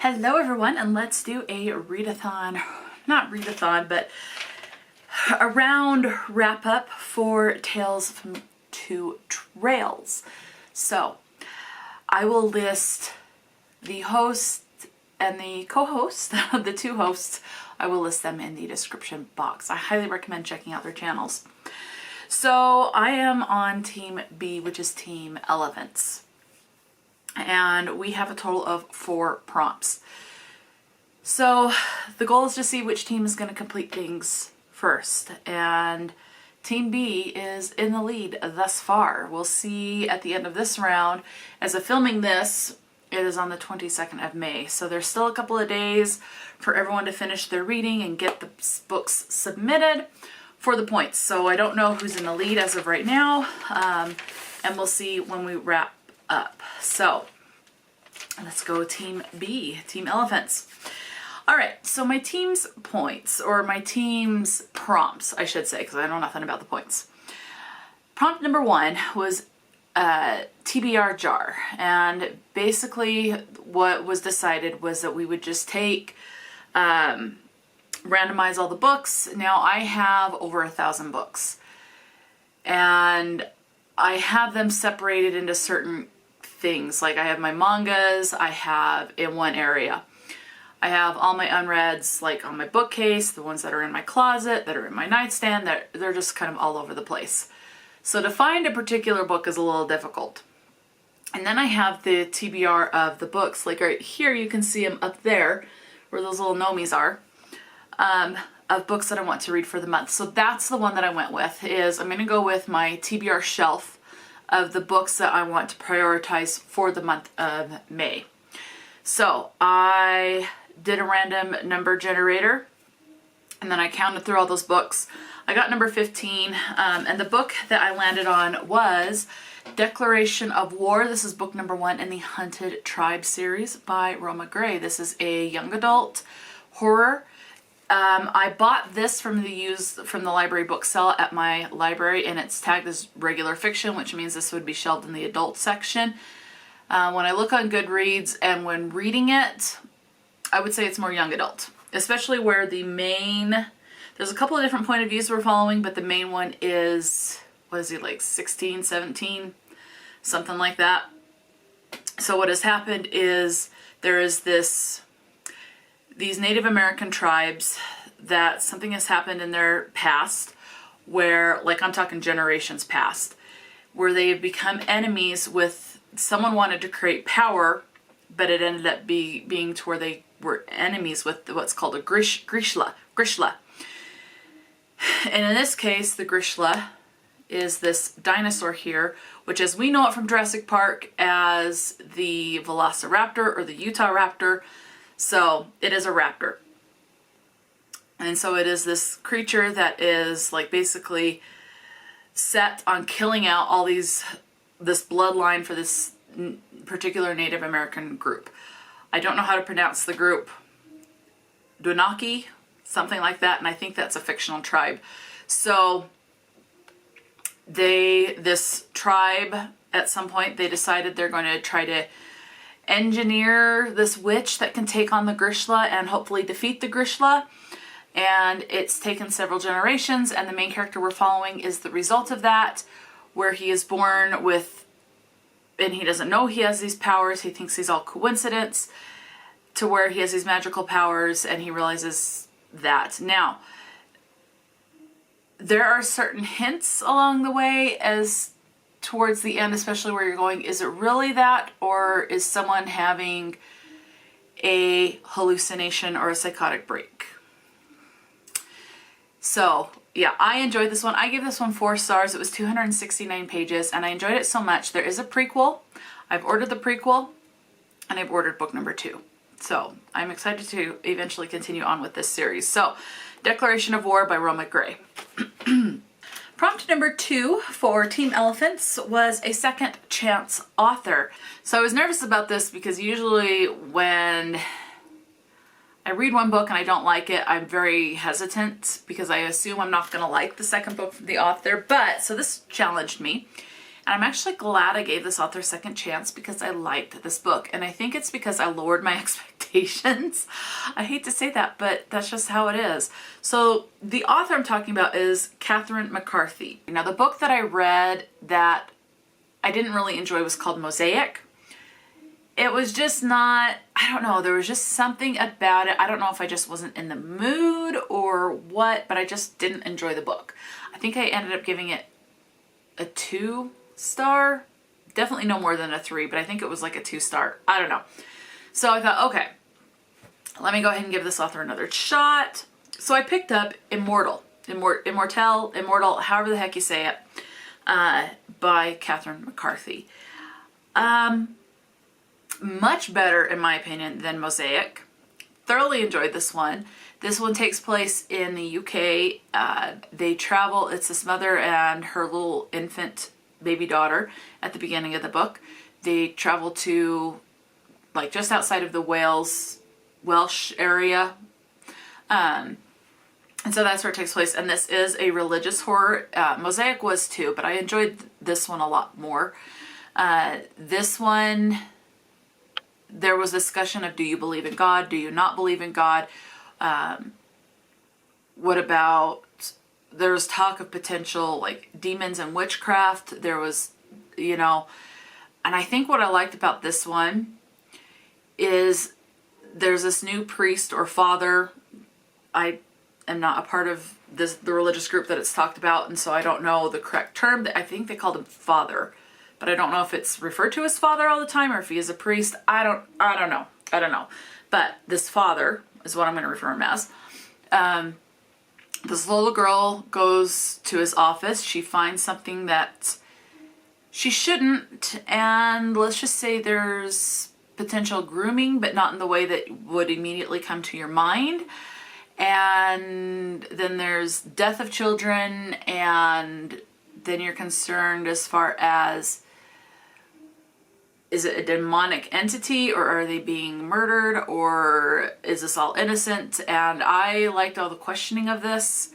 Hello everyone, and let's do a readathon, not readathon, but a round wrap up for Tales from Two Trails. So I will list the host and the co-host, the two hosts. I will list them in the description box. I highly recommend checking out their channels. So I am on Team B, which is Team Elephants. And we have a total of 4 prompts. So the goal is to see which team is going to complete things first. And Team B is in the lead thus far. We'll see at the end of this round. As of filming this, it is on the 22nd of May. So there's still a couple of days for everyone to finish their reading and get the books submitted for the points. So I don't know who's in the lead as of right now. And we'll see when we wrap up. So let's go Team B, Team Elephants. All right, so my team's points, or my team's prompts, I should say, because I know nothing about the points. Prompt number 1 was TBR jar, and basically what was decided was that we would just take, randomize all the books. Now I have over 1,000 books, and I have them separated into certain things. Like I have my mangas, I have in one area. I have all my unreads like on my bookcase, the ones that are in my closet, that are in my nightstand, that they're just kind of all over the place. So to find a particular book is a little difficult. And then I have the TBR of the books. Like right here, you can see them up there where those little nomies are, of books that I want to read for the month. So that's the one that I went with. Is I'm going to go with my TBR shelf of the books that I want to prioritize for the month of May. So I did a random number generator, and then I counted through all those books. I got number 15, and the book that I landed on was Declaration of War. This is book number 1 in the Hunted Tribe series by Roma. This is a young adult horror. I bought this from the library book sale at my library, and it's tagged as regular fiction, which means this would be shelved in the adult section. When I look on Goodreads and when reading it, I would say it's more young adult, especially where there's a couple of different point of views we're following, but the main one is, what is he, like 16, 17, something like that. So what has happened is there is these Native American tribes that something has happened in their past where, like I'm talking generations past, where they have become enemies with, someone wanted to create power, but it ended up being to where they were enemies with what's called a Grishla. And in this case, the Grishla is this dinosaur here, which as we know it from Jurassic Park as the Velociraptor or the Utah Raptor. So it is a raptor. And so it is this creature that is like basically set on killing out all this bloodline for this particular Native American group. I don't know how to pronounce the group. Dunaki, something like that, and I think that's a fictional tribe. So this tribe, at some point, they decided they're going to try to engineer this witch that can take on the Grishla and hopefully defeat the Grishla. And it's taken several generations, and the main character we're following is the result of that, where he is born with, and he doesn't know he has these powers. He thinks he's all coincidence, to where he has these magical powers, and he realizes that. Now, there are certain hints along the way as towards the end, especially where you're going, is it really that, or is someone having a hallucination or a psychotic break? So yeah, I enjoyed this one. I gave this one 4 stars. It was 269 pages, and I enjoyed it so much. There is a prequel. I've ordered the prequel, and I've ordered book number 2. So I'm excited to eventually continue on with this series. So Declaration of War by Roma. Prompt number 2 for Team Elephants was a second chance author. So I was nervous about this because usually when I read one book and I don't like it, I'm very hesitant because I assume I'm not going to like the second book from the author. But so this challenged me. And I'm actually glad I gave this author a second chance because I liked this book. And I think it's because I lowered my expectations. I hate to say that, but that's just how it is. So the author I'm talking about is Cathrine McCarthy. Now, the book that I read that I didn't really enjoy was called Mosaic. It was just not, I don't know, there was just something about it. I don't know if I just wasn't in the mood or what, but I just didn't enjoy the book. I think I ended up giving it a 2-star, definitely no more than a 3, but I think it was like a 2-star. I don't know. So I thought, okay, let me go ahead and give this author another shot. So I picked up Immortelle, however the heck you say it, by Cathrine McCarthy. Much better, in my opinion, than Mosaic. Thoroughly enjoyed this one. This one takes place in the UK. They travel, it's this mother and her little infant baby daughter at the beginning of the book. They travel to like just outside of the Welsh area. And so that's where it takes place. And this is a religious horror. Mosaic was too, but I enjoyed this one a lot more. This one, there was discussion of, do you believe in God? Do you not believe in God? What about, there was talk of potential like demons and witchcraft. There was, you know, and I think what I liked about this one is there's this new priest or father. I am not a part of the religious group that it's talked about, and so I don't know the correct term. I think they called him father, but I don't know if it's referred to as father all the time or if he is a priest. I don't know. But this father is what I'm going to refer him as. This little girl goes to his office. She finds something that she shouldn't, and let's just say there's potential grooming, but not in the way that would immediately come to your mind. And then there's death of children, and then you're concerned as far as, is it a demonic entity, or are they being murdered, or is this all innocent? And I liked all the questioning of this.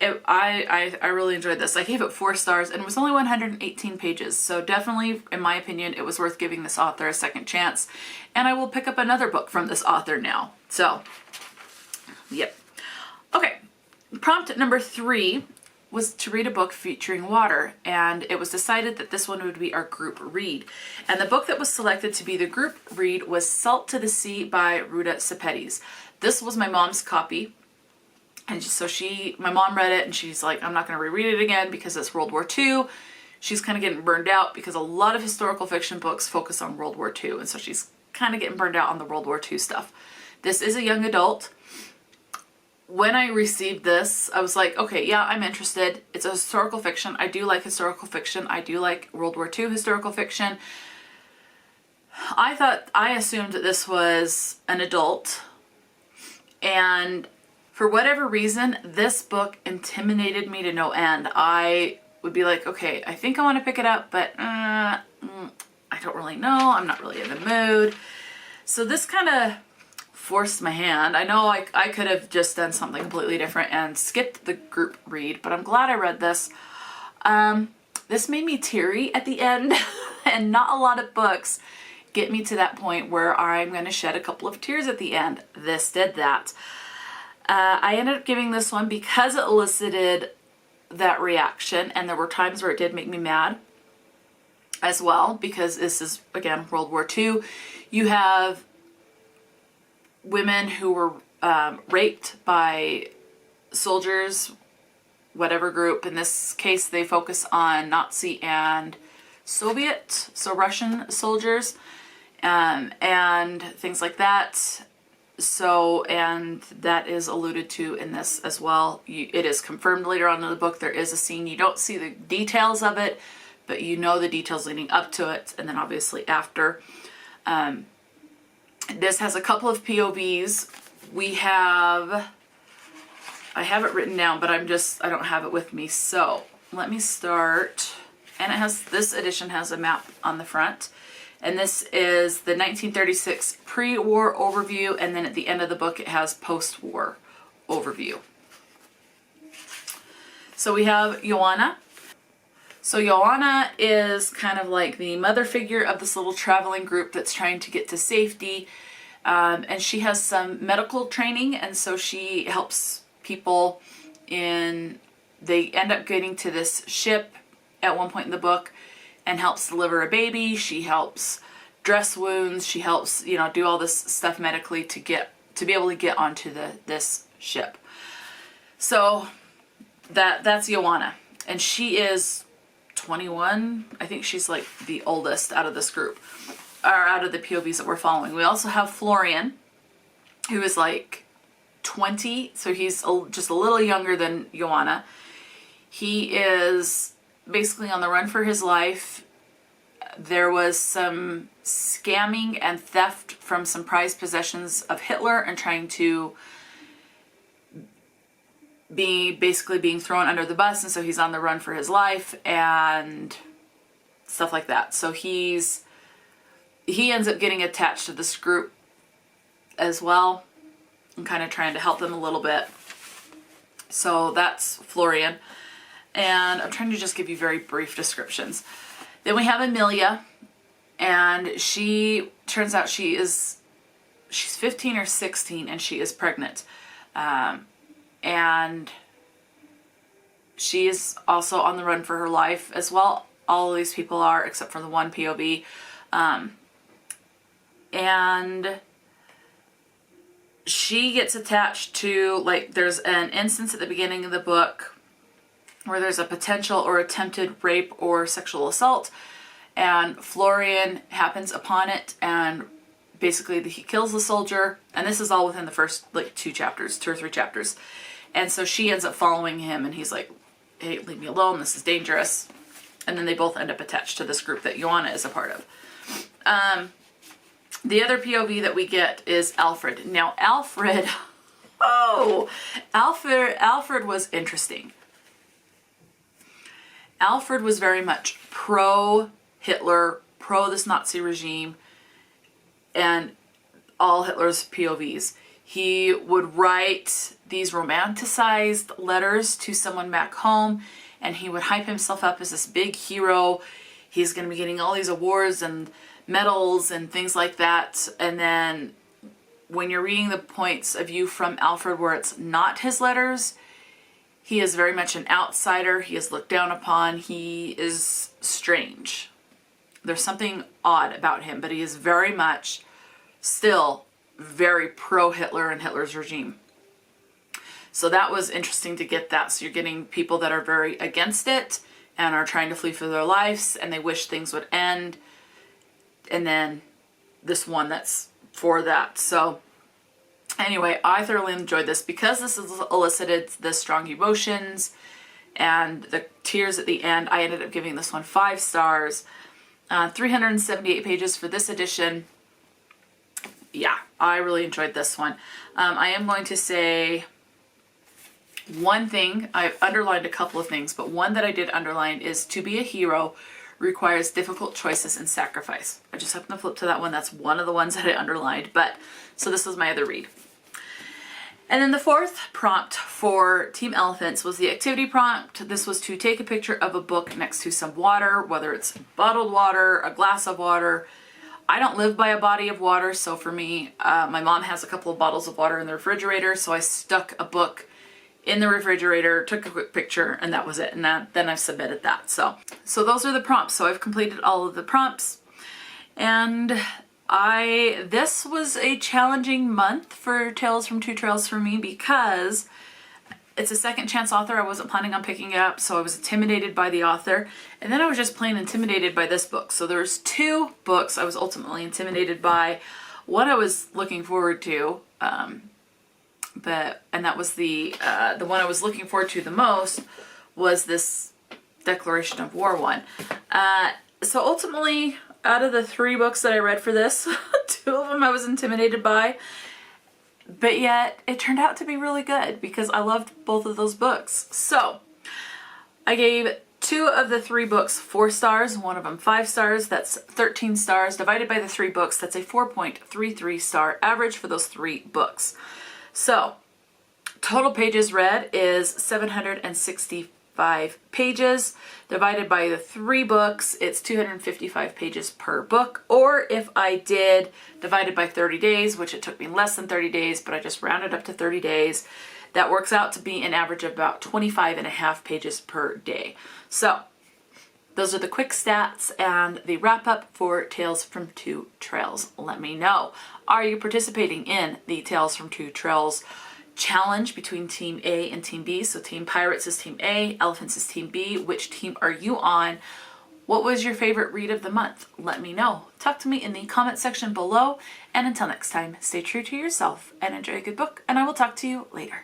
I really enjoyed this. I gave it 4 stars, and it was only 118 pages. So definitely, in my opinion, it was worth giving this author a second chance. And I will pick up another book from this author now. So, yep. Okay, prompt number 3 was to read a book featuring water, and it was decided that this one would be our group read. And the book that was selected to be the group read was Salt to the Sea by Ruta Sepetys. This was my mom's copy, and so my mom read it, and she's like, I'm not going to reread it again because it's World War II. She's kind of getting burned out because a lot of historical fiction books focus on World War II, and so she's kind of getting burned out on the World War II stuff. This is a young adult. When I received this, I was like, okay, yeah, I'm interested. It's a historical fiction. I do like historical fiction. I do like World War II historical fiction. I assumed that this was an adult, and for whatever reason, this book intimidated me to no end. I would be like, okay, I think I want to pick it up, but I don't really know. I'm not really in the mood. So this kind of forced my hand. I know I could have just done something completely different and skipped the group read, but I'm glad I read this. This made me teary at the end, and not a lot of books get me to that point where I'm going to shed a couple of tears at the end. This did that. I ended up giving this one because it elicited that reaction, and there were times where it did make me mad as well, because this is, again, World War II. You have women who were raped by soldiers, whatever group. In this case, they focus on Nazi and Soviet, so Russian soldiers, and things like that. So, and that is alluded to in this as well. It is confirmed later on in the book. There is a scene. You don't see the details of it, but you know the details leading up to it, and then obviously after. This has a couple of POVs. I have it written down, but I don't have it with me. So let me start. And this edition has a map on the front. And this is the 1936 pre-war overview, and then at the end of the book it has post-war overview. So we have Joanna. So Joanna is kind of like the mother figure of this little traveling group that's trying to get to safety. And she has some medical training, and so she helps people they end up getting to this ship at one point in the book and helps deliver a baby. She helps dress wounds. She helps, do all this stuff medically to be able to get onto this ship. So that's Joanna, and she is 21. I think she's like the oldest out of this group, or out of the POVs that we're following. We also have Florian, who is like 20, so he's just a little younger than Joanna. He is basically on the run for his life. There was some scamming and theft from some prized possessions of Hitler, and trying to basically being thrown under the bus, and so he's on the run for his life and stuff like that. So he ends up getting attached to this group as well and kind of trying to help them a little bit. So that's Florian. And I'm trying to just give you very brief descriptions. Then we have Amelia, and she turns out she's 15 or 16, and she is pregnant. And she is also on the run for her life as well. All of these people are, except for the one POV. And she gets attached to, there's an instance at the beginning of the book where there's a potential or attempted rape or sexual assault, and Florian happens upon it, and basically he kills the soldier, and this is all within the first 2 or 3 chapters. And so she ends up following him, and he's like, hey, leave me alone, this is dangerous. And then they both end up attached to this group that Joanna is a part of. The other POV that we get is Alfred. Now Alfred was interesting. Alfred was very much pro-Hitler, pro this Nazi regime, and all Hitler's POVs. He would write these romanticized letters to someone back home, and he would hype himself up as this big hero. He's going to be getting all these awards and medals and things like that. And then when you're reading the points of view from Alfred where it's not his letters, he is very much an outsider. He is looked down upon. He is strange. There's something odd about him, but he is very much still very pro-Hitler and Hitler's regime. So that was interesting to get that. So you're getting people that are very against it and are trying to flee for their lives, and they wish things would end. And then this one that's for that. So anyway, I thoroughly enjoyed this because this has elicited the strong emotions and the tears at the end. I ended up giving this one 5 stars. 378 pages for this edition. Yeah, I really enjoyed this one. I am going to say one thing. I've underlined a couple of things, but one that I did underline is to be a hero requires difficult choices and sacrifice. I just happened to flip to that one. That's one of the ones that I underlined. But so this was my other read. And then the 4th prompt for Team Elephants was the activity prompt. This was to take a picture of a book next to some water, whether it's bottled water, a glass of water. I don't live by a body of water, so for me, my mom has a couple of bottles of water in the refrigerator, so I stuck a book in the refrigerator, took a quick picture, and that was it. And then I've submitted that. So those are the prompts. So I've completed all of the prompts. And this was a challenging month for Tales from Two Trails for me because it's a second chance author. I wasn't planning on picking it up, so I was intimidated by the author. And then I was just plain intimidated by this book. So there's 2 books I was ultimately intimidated by. One I was looking forward to, and that was the one I was looking forward to the most was this Declaration of War one. So ultimately, out of the 3 books that I read for this, 2 of them I was intimidated by, but yet it turned out to be really good because I loved both of those books. So I gave 2 of the 3 books 4 stars, one of them 5 stars. That's 13 stars divided by the 3 books. That's a 4.33 star average for those 3 books. So total pages read is 764 255 pages. Divided by the 3 books, it's 255 pages per book. Or if I did divided by 30 days, which it took me less than 30 days, but I just rounded up to 30 days, that works out to be an average of about 25 and a half pages per day. So those are the quick stats and the wrap up for Tales from Two Trails. Let me know. Are you participating in the Tales from Two Trails challenge between Team A and Team B? So Team Pirates is Team A, Elephants is Team B. Which team are you on? What was your favorite read of the month? Let me know. Talk to me in the comment section below. And until next time, stay true to yourself and enjoy a good book. And I will talk to you later.